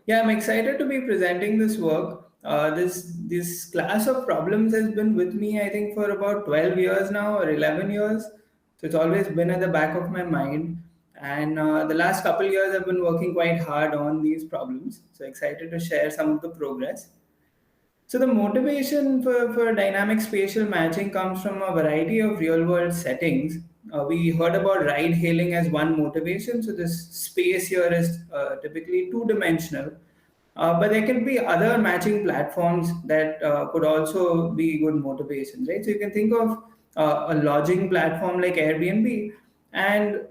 Yeah, I'm excited to be presenting this work. This class of problems has been with me, I think, for about 12 years now or 11 years. So it's always been at the back of my mind. And the last couple years, I've been working quite hard on these problems. So excited to share some of the progress. So the motivation for dynamic spatial matching comes from a variety of real world settings. We heard about ride hailing as one motivation. So this space here is typically two dimensional. But there can be other matching platforms that could also be good motivations, right? So you can think of a lodging platform like Airbnb, and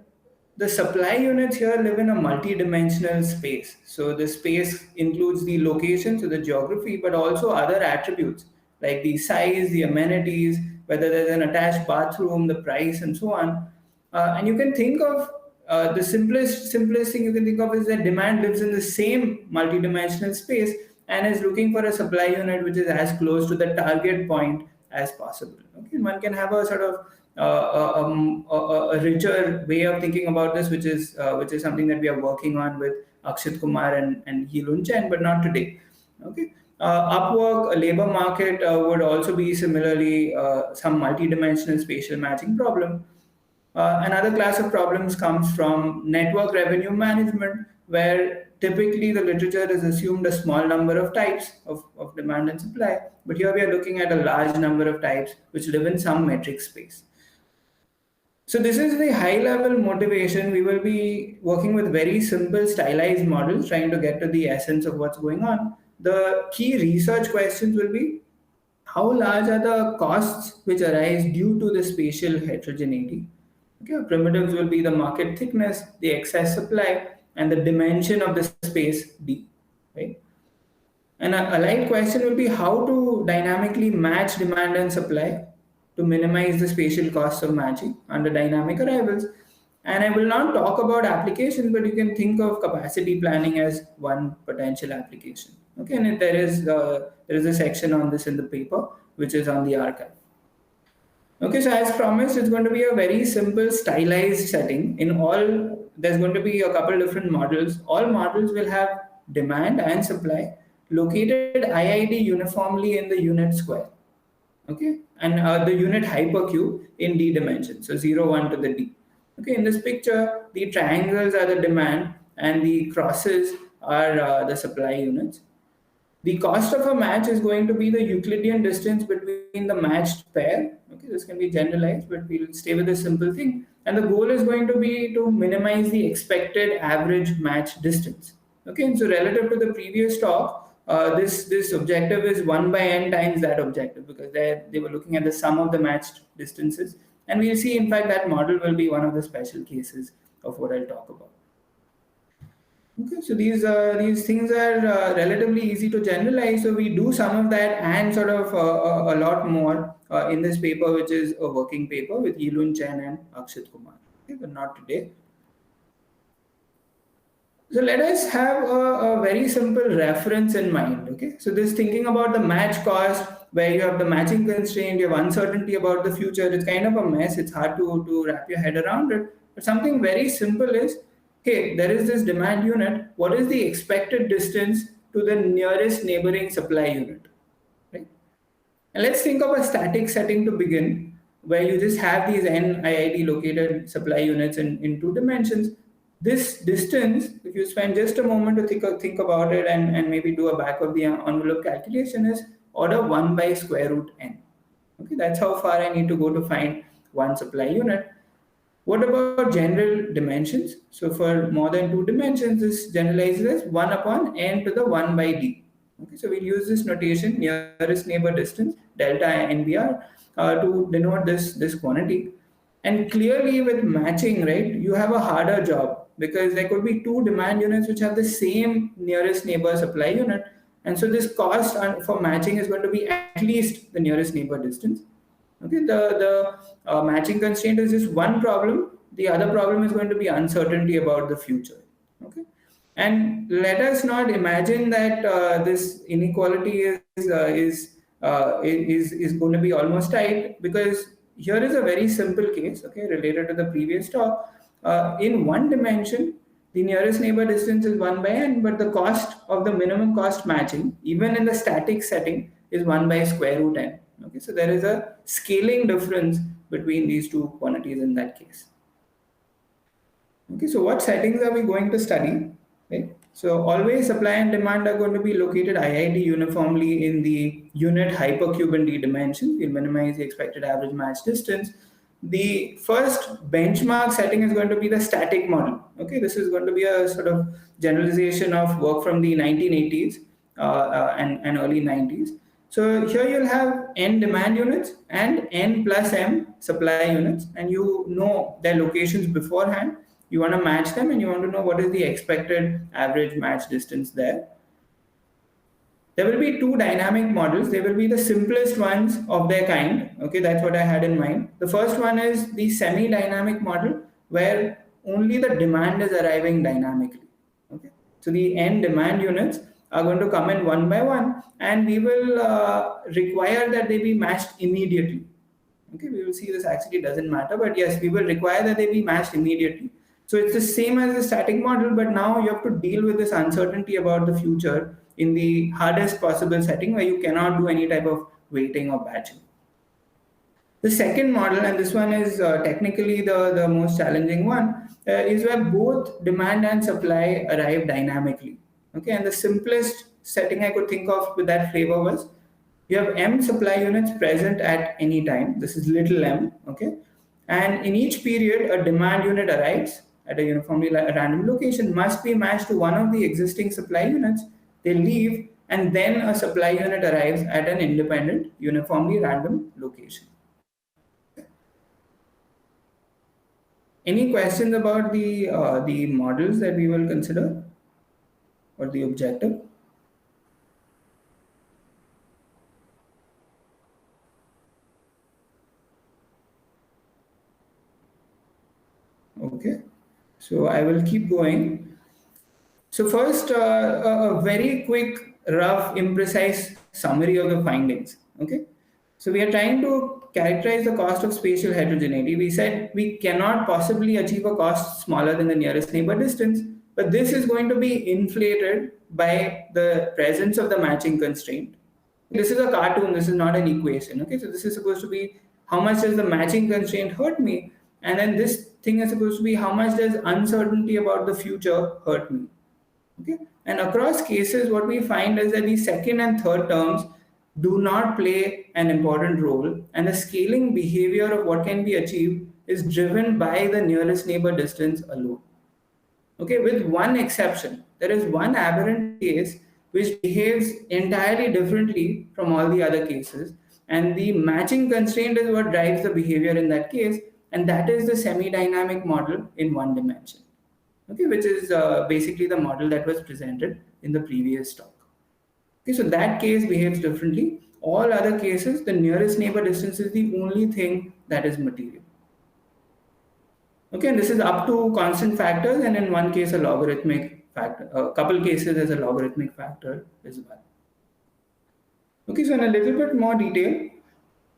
the supply units here live in a multi-dimensional space. So the space includes the location, so the geography, but also other attributes like the size, the amenities, whether there's an attached bathroom, the price, and so on. And you can think of the simplest thing you can think of is that demand lives in the same multi-dimensional space and is looking for a supply unit which is as close to the target point as possible. Okay, one can have a sort of a richer way of thinking about this, which is something that we are working on with Akshit Kumar and Heelun Chen, but not today. Okay. Upwork, a labor market, would also be similarly some multi-dimensional spatial matching problem. Another class of problems comes from network revenue management, where typically the literature has assumed a small number of types of demand and supply, but here we are looking at a large number of types which live in some metric space. So this is the high level motivation. We will be working with very simple stylized models, trying to get to the essence of what's going on. The key research questions will be how large are the costs which arise due to the spatial heterogeneity? Okay, primitives will be the market thickness, the excess supply, and the dimension of the space D. Right? And a light question will be how to dynamically match demand and supply to minimize the spatial costs of matching under dynamic arrivals. And I will not talk about applications, but you can think of capacity planning as one potential application. Okay, and there is a section on this in the paper, which is on the archive. Okay, so as promised, it's going to be a very simple stylized setting. In all, there's going to be a couple different models. All models will have demand and supply located IID uniformly in the unit square. Okay, and the unit hypercube in D dimension, so 0, 1 to the D. Okay, in this picture, the triangles are the demand and the crosses are the supply units. The cost of a match is going to be the Euclidean distance between the matched pair. Okay, this can be generalized, but we'll stay with a simple thing. And the goal is going to be to minimize the expected average match distance. Okay, and so relative to the previous talk, this objective is 1 by n times that objective, because they were looking at the sum of the matched distances. And we'll see, in fact, that model will be one of the special cases of what I'll talk about. Okay, so these things are relatively easy to generalize. So we do some of that and sort of a lot more in this paper, which is a working paper with Heelun Chen and Akshit Kumar. Okay, but not today. So let us have a very simple reference in mind. Okay, so this thinking about the match cost, where you have the matching constraint, you have uncertainty about the future. It's kind of a mess. It's hard to wrap your head around it. But something very simple is, hey, there is this demand unit. What is the expected distance to the nearest neighboring supply unit? Right? And let's think of a static setting to begin, where you just have these NIID located supply units in two dimensions. This distance, if you spend just a moment to think about it and maybe do a back of the envelope calculation, is order 1 by square root n. Okay, that's how far I need to go to find one supply unit. What about general dimensions? So for more than 2 dimensions, this generalizes as 1 upon n to the 1 by d. Okay, so we'll use this notation, nearest neighbor distance, delta NBR, to denote this quantity. And clearly with matching, right, you have a harder job, because there could be 2 demand units which have the same nearest neighbor supply unit. And so this cost for matching is going to be at least the nearest neighbor distance. Okay, the matching constraint is just one problem. The other problem is going to be uncertainty about the future. Okay, and let us not imagine that this inequality is going to be almost tight, because here is a very simple case, okay, related to the previous talk. In one dimension, the nearest neighbor distance is 1 by n, but the cost of the minimum cost matching, even in the static setting, is 1 by square root n. Okay, so there is a scaling difference between these two quantities in that case. Okay, so what settings are we going to study? Right? So always supply and demand are going to be located IID uniformly in the unit hypercube and d dimensions. We'll minimize the expected average match distance. The first benchmark setting is going to be the static model. Okay, this is going to be a sort of generalization of work from the 1980s and early 90s. So here you'll have n demand units and n plus m supply units, and you know their locations beforehand. You want to match them and you want to know what is the expected average match distance there. There will be two dynamic models. They will be the simplest ones of their kind. Okay, that's what I had in mind. The first one is the semi-dynamic model where only the demand is arriving dynamically. Okay, so the n demand units are going to come in one by one, and we will require that they be matched immediately. Okay, we will see this actually doesn't matter, but yes, we will require that they be matched immediately. So it's the same as the static model, but now you have to deal with this uncertainty about the future in the hardest possible setting where you cannot do any type of waiting or batching. The second model, and this one is technically the most challenging one, is where both demand and supply arrive dynamically. Okay, and the simplest setting I could think of with that flavor was you have m supply units present at any time. This is little m. Okay, and in each period, a demand unit arrives at a uniformly random location, must be matched to one of the existing supply units. They leave, and then a supply unit arrives at an independent, uniformly random location. Any questions about the models that we will consider or the objective? Okay, so I will keep going. So first, a very quick, rough, imprecise summary of the findings. Okay, so we are trying to characterize the cost of spatial heterogeneity. We said we cannot possibly achieve a cost smaller than the nearest neighbor distance, but this is going to be inflated by the presence of the matching constraint. This is a cartoon, this is not an equation. Okay, so this is supposed to be how much does the matching constraint hurt me, and then this thing is supposed to be how much does uncertainty about the future hurt me. Okay, and across cases, what we find is that the second and third terms do not play an important role, and the scaling behavior of what can be achieved is driven by the nearest neighbor distance alone. Okay, with one exception, there is one aberrant case which behaves entirely differently from all the other cases, and the matching constraint is what drives the behavior in that case, and that is the semi-dynamic model in one dimension. Okay, which is basically the model that was presented in the previous talk. Okay, so that case behaves differently. All other cases, the nearest neighbor distance is the only thing that is material. Okay, and this is up to constant factors, and in one case a logarithmic factor. A couple cases there's a logarithmic factor as well. Okay, so in a little bit more detail,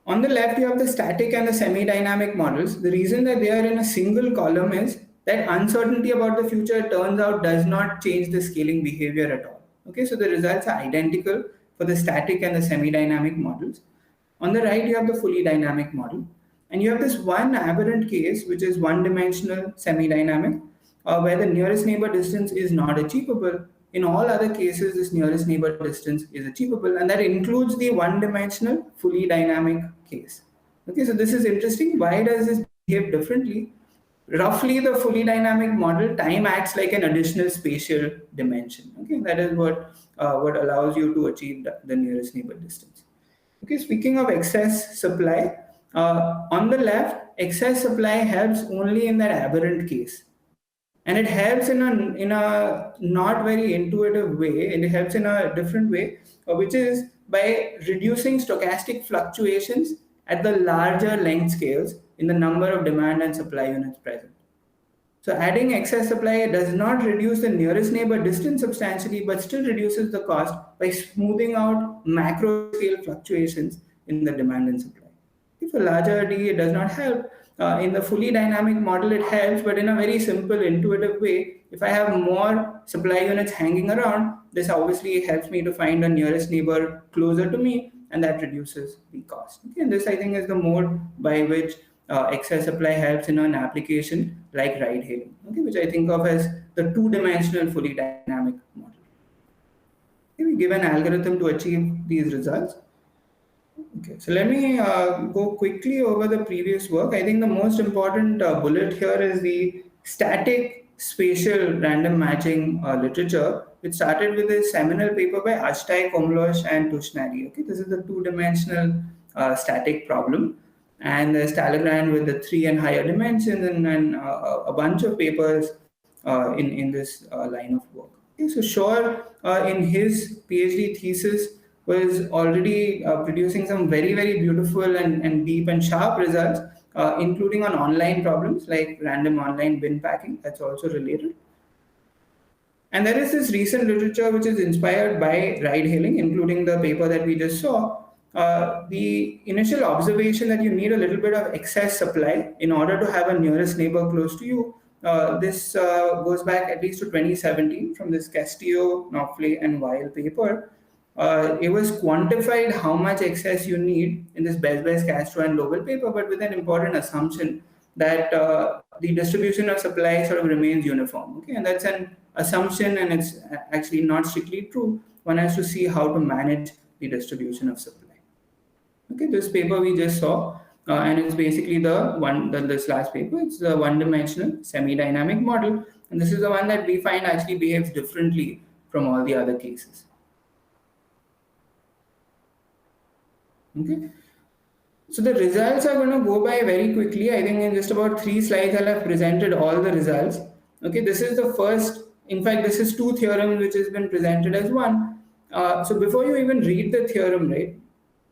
on the left you have the static and the semi-dynamic models. The reason that they are in a single column is that uncertainty about the future turns out does not change the scaling behavior at all. Okay, so the results are identical for the static and the semi-dynamic models. On the right, you have the fully dynamic model. And you have this one aberrant case, which is one-dimensional semi-dynamic, where the nearest neighbor distance is not achievable. In all other cases, this nearest neighbor distance is achievable, and that includes the one-dimensional fully dynamic case. Okay, so this is interesting. Why does this behave differently? Roughly, the fully dynamic model, time acts like an additional spatial dimension. Okay, that is what allows you to achieve the nearest neighbor distance. Okay, speaking of excess supply, on the left, excess supply helps only in that aberrant case, and it helps in a not very intuitive way, and it helps in a different way, which is by reducing stochastic fluctuations at the larger length scales in the number of demand and supply units present. So adding excess supply does not reduce the nearest neighbor distance substantially, but still reduces the cost by smoothing out macro scale fluctuations in the demand and supply. For larger D, it does not help, in the fully dynamic model it helps, but in a very simple intuitive way. If I have more supply units hanging around, this obviously helps me to find a nearest neighbor closer to me, and that reduces the cost. Okay, and this I think is the mode by which excess supply helps in an application like ride hailing, okay, which I think of as the two-dimensional fully dynamic model. Okay, we give an algorithm to achieve these results. Okay, so let me go quickly over the previous work. I think the most important bullet here is the static spatial random matching literature, which started with a seminal paper by Ashtai, Komlosh, and Tushnari. Okay, this is the two-dimensional static problem, and there's Talleyrand with the three and higher dimensions, and a bunch of papers in this line of work. Okay, so Shore, in his PhD thesis, was already producing some very, very beautiful and deep and sharp results, including on online problems like random online bin packing. That's also related. And there is this recent literature which is inspired by ride hailing, including the paper that we just saw. The initial observation that you need a little bit of excess supply in order to have a nearest neighbor close to you. This goes back at least to 2017 from this Castillo, Knopfler, and Weil paper. It was quantified how much excess you need in this Best, Castro, and Lobel paper, but with an important assumption that the distribution of supply sort of remains uniform. Okay, and that's an assumption, and it's actually not strictly true. One has to see how to manage the distribution of supply. Okay, this paper we just saw, and it's basically this last paper. It's the one-dimensional semi-dynamic model, and this is the one that we find actually behaves differently from all the other cases. Okay, so the results are going to go by very quickly. I think in just about 3 slides I'll have presented all the results. Okay, this is the first. In fact, this is 2 theorems which has been presented as one. So before you even read the theorem, right?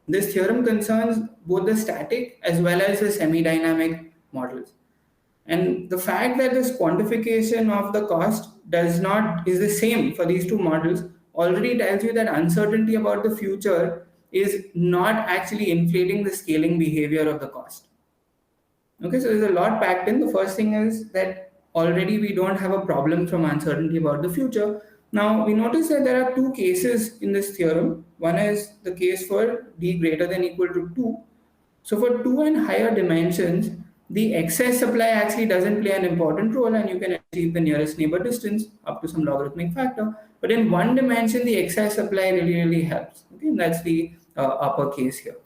This theorem concerns both the static as well as the semi-dynamic models. And the fact that this quantification of the cost is the same for these 2 models already tells you that uncertainty about the future is not actually inflating the scaling behavior of the cost. Okay, so there's a lot packed in. The first thing is that already we don't have a problem from uncertainty about the future. Now we notice that there are 2 cases in this theorem. One is the case for d greater than equal to 2. So for 2 and higher dimensions, the excess supply actually doesn't play an important role, and you can achieve the nearest neighbor distance up to some logarithmic factor. But in 1 dimension, the excess supply really helps. Okay, and that's the upper case here.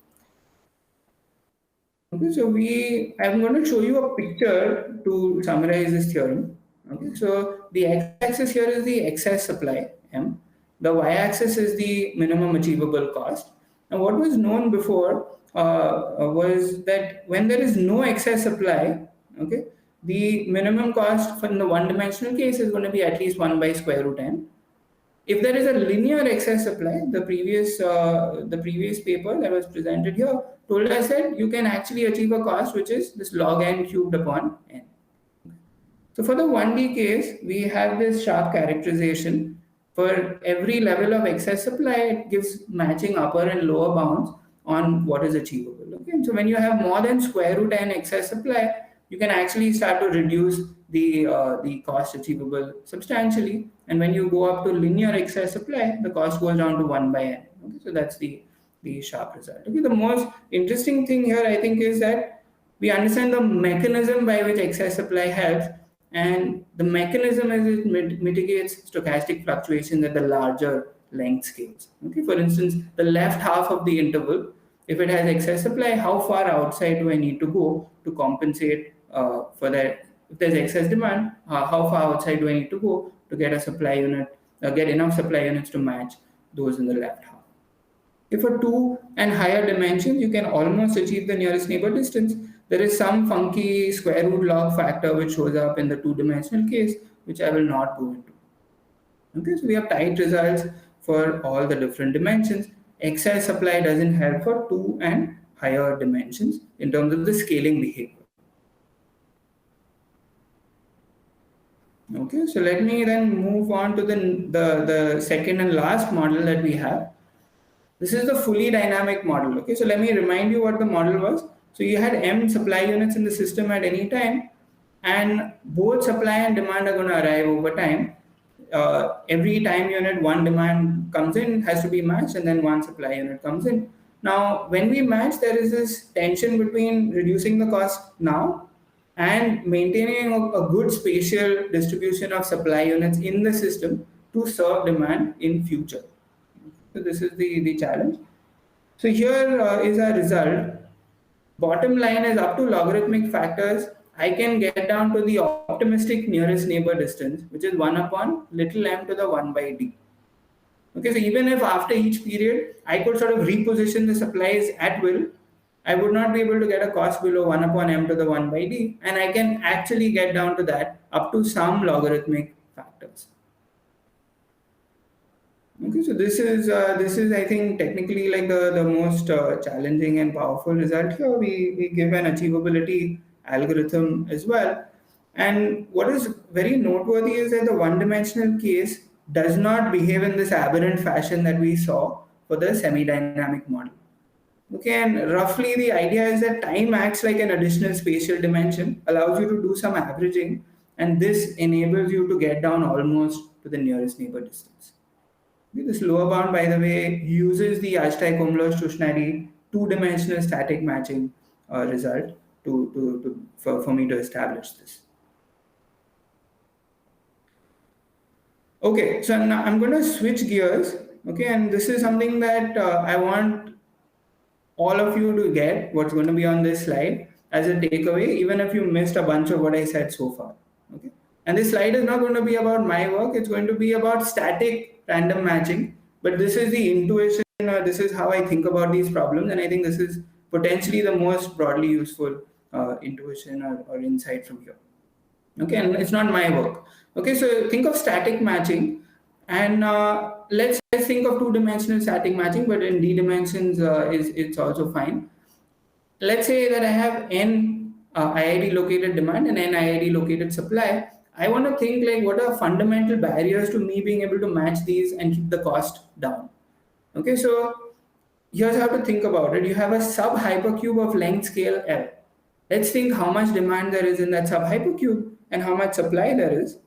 Okay, so I'm going to show you a picture to summarize this theorem. Okay, so the x-axis here is the excess supply, M. The y-axis is the minimum achievable cost. And what was known before was that when there is no excess supply, okay, the minimum cost from the one-dimensional case is going to be at least 1 by square root n. If there is a linear excess supply, the previous paper that was presented here told us that you can actually achieve a cost which is this log n cubed upon n. So for the 1D case, we have this sharp characterization. For every level of excess supply, it gives matching upper and lower bounds on what is achievable. Okay, and so when you have more than square root n excess supply, you can actually start to reduce the cost achievable substantially. And when you go up to linear excess supply, the cost goes down to 1 by n. Okay, so that's the sharp result. Okay, the most interesting thing here, I think, is that we understand the mechanism by which excess supply helps, and the mechanism is it mitigates stochastic fluctuations at the larger length scales. Okay, for instance, the left half of the interval, if it has excess supply, how far outside do I need to go to compensate for that? If there's excess demand, how far outside do I need to go to get a supply unit, get enough supply units to match those in the left half? If for 2 and higher dimensions, you can almost achieve the nearest neighbor distance. There is some funky square root log factor which shows up in the 2-dimensional case, which I will not go into. Okay, so we have tight results for all the different dimensions. Excess supply doesn't help for 2 and higher dimensions in terms of the scaling behavior. Okay, so let me then move on to the second and last model that we have. This is the fully dynamic model. Okay, so let me remind you what the model was. So you had m supply units in the system at any time, and both supply and demand are going to arrive over time. Every time unit one demand comes in has to be matched, and then one supply unit comes in. Now, when we match, there is this tension between reducing the cost now and maintaining a good spatial distribution of supply units in the system to serve demand in future. So this is the challenge. So here is our result. Bottom line is up to logarithmic factors, I can get down to the optimistic nearest neighbor distance, which is 1 upon little m to the 1 by d. Okay, so even if after each period I could sort of reposition the supplies at will, I would not be able to get a cost below 1 upon m to the 1 by d, and I can actually get down to that up to some logarithmic factors. Okay, so this is I think technically like the most challenging and powerful result here. We give an achievability algorithm as well, and what is very noteworthy is that the one-dimensional case does not behave in this aberrant fashion that we saw for the semi-dynamic model. Okay, and roughly the idea is that time acts like an additional spatial dimension, allows you to do some averaging, and this enables you to get down almost to the nearest neighbor distance. This lower bound, by the way, uses the Ashtai-Komlos-Tushnadi two-dimensional static matching result for me to establish this. Okay, so now I'm going to switch gears. Okay, and this is something that I want all of you to get what's going to be on this slide as a takeaway, even if you missed a bunch of what I said so far. Okay, and this slide is not going to be about my work, it's going to be about static random matching, but this is the intuition, or this is how I think about these problems, and I think this is potentially the most broadly useful intuition or insight from here. Okay, and it's not my work. Okay, so think of static matching, and let's think of two-dimensional static matching, but in d dimensions it's also fine. Let's say that I have n IID located demand and n IID located supply. I want to think like what are fundamental barriers to me being able to match these and keep the cost down. Okay, so here's how to think about it. You have a sub-hypercube of length scale L. Let's think how much demand there is in that sub-hypercube and how much supply there is.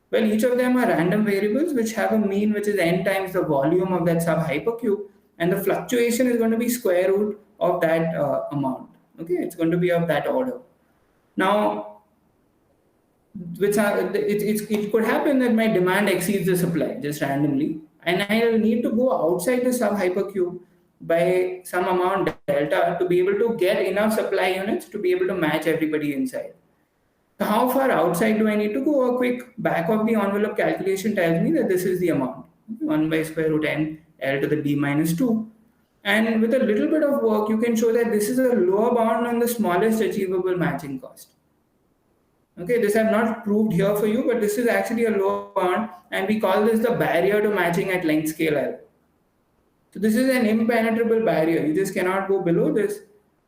Well, each of them are random variables which have a mean which is n times the volume of that sub-hypercube, and the fluctuation is going to be square root of that amount. Okay, it's going to be of that order. Now, it could happen that my demand exceeds the supply just randomly, and I'll need to go outside the sub-hypercube by some amount delta to be able to get enough supply units to be able to match everybody inside. How far outside do I need to go? A quick back of the envelope calculation tells me that this is the amount, 1 by square root n L to the d minus 2. And with a little bit of work, you can show that this is a lower bound on the smallest achievable matching cost. Okay, this I've not proved here for you, but this is actually a lower bound, and we call this the barrier to matching at length scale L. So this is an impenetrable barrier. You just cannot go below this.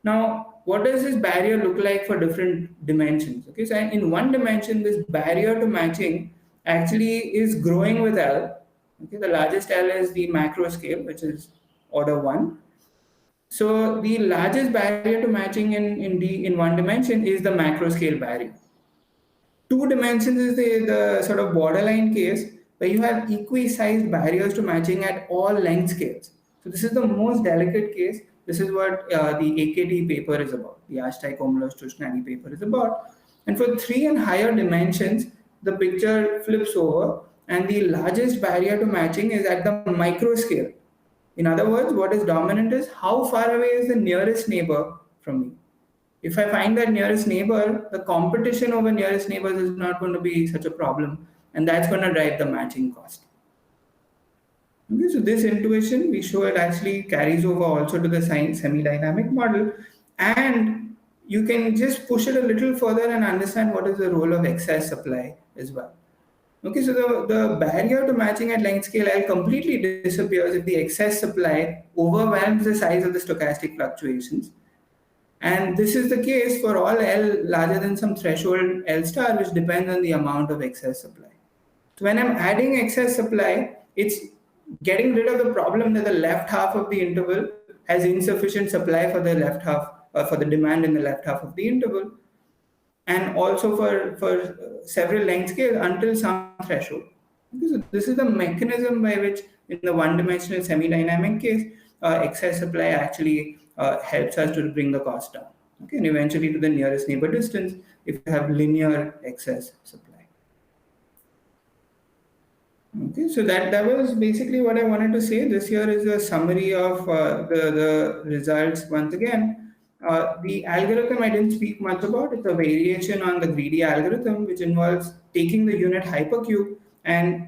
Now, what does this barrier look like for different dimensions? Okay, so in one dimension, this barrier to matching actually is growing with L. Okay, the largest L is the macro scale, which is order 1. So the largest barrier to matching in one dimension is the macro scale barrier. Two dimensions is the sort of borderline case where you have equi-sized barriers to matching at all length scales. So this is the most delicate case. This is what the AKT paper is about. The Ashtai-Komlos-Tushnadi paper is about. And for 3 and higher dimensions, the picture flips over, and the largest barrier to matching is at the micro scale. In other words, what is dominant is how far away is the nearest neighbor from me. If I find that nearest neighbor, the competition over nearest neighbors is not going to be such a problem, and that's going to drive the matching cost. Okay, so this intuition, we show it actually carries over also to the semi-dynamic model, and you can just push it a little further and understand what is the role of excess supply as well. Okay, so the barrier to matching at length scale L completely disappears if the excess supply overwhelms the size of the stochastic fluctuations. And this is the case for all L larger than some threshold L star, which depends on the amount of excess supply. So when I'm adding excess supply, it's getting rid of the problem that the left half of the interval has insufficient supply for the left half for the demand in the left half of the interval, and also for several length scales until some threshold. Okay, so this is the mechanism by which, in the one-dimensional semi-dynamic case, excess supply actually helps us to bring the cost down. Okay, and eventually to the nearest neighbor distance if you have linear excess supply. Okay, so that was basically what I wanted to say. This here is a summary of the results once again. The algorithm I didn't speak much about. It's a variation on the greedy algorithm, which involves taking the unit hypercube and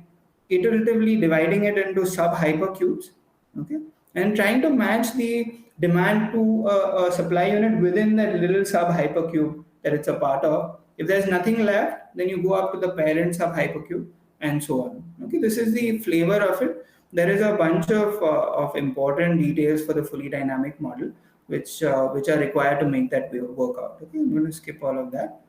iteratively dividing it into sub-hypercubes, okay, and trying to match the demand to a supply unit within that little sub-hypercube that it's a part of. If there's nothing left, then you go up to the parent sub-hypercube and so on. Okay, this is the flavor of it. There is a bunch of important details for the fully dynamic model, which are required to make that work out. Okay, I'm going to skip all of that.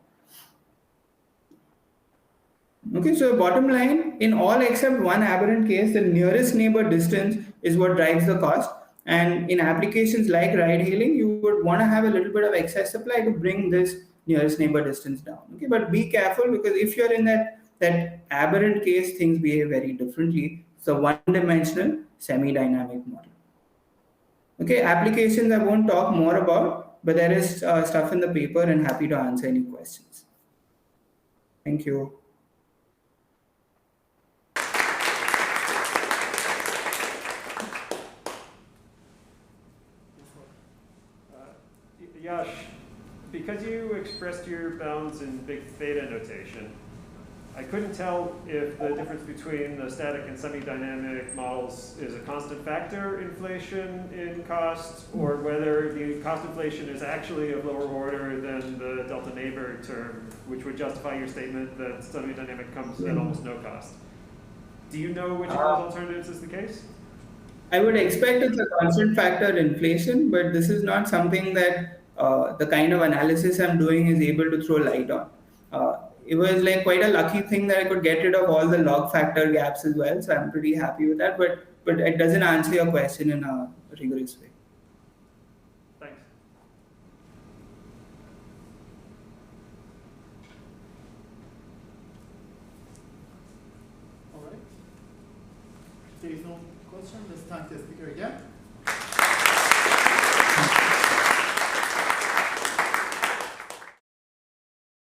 Okay, so bottom line, in all except one aberrant case, the nearest neighbor distance is what drives the cost. And in applications like ride hailing, you would want to have a little bit of excess supply to bring this nearest neighbor distance down. Okay, but be careful, because if you're in that aberrant case, things behave very differently. It's a one-dimensional semi-dynamic model. Okay, applications I won't talk more about, but there is stuff in the paper, and happy to answer any questions. Thank you. Yash, because you expressed your bounds in big theta notation, I couldn't tell if the difference between the static and semi-dynamic models is a constant factor inflation in cost, or whether the cost inflation is actually of lower order than the delta neighbor term, which would justify your statement that semi-dynamic comes at almost no cost. Do you know which of those alternatives is the case? I would expect it's a constant factor inflation, but this is not something that the kind of analysis I'm doing is able to throw light on. It was like quite a lucky thing that I could get rid of all the log factor gaps as well, so I'm pretty happy with that. But it doesn't answer your question in a rigorous way. Thanks. All right. There is no question. Let's thank the speaker again.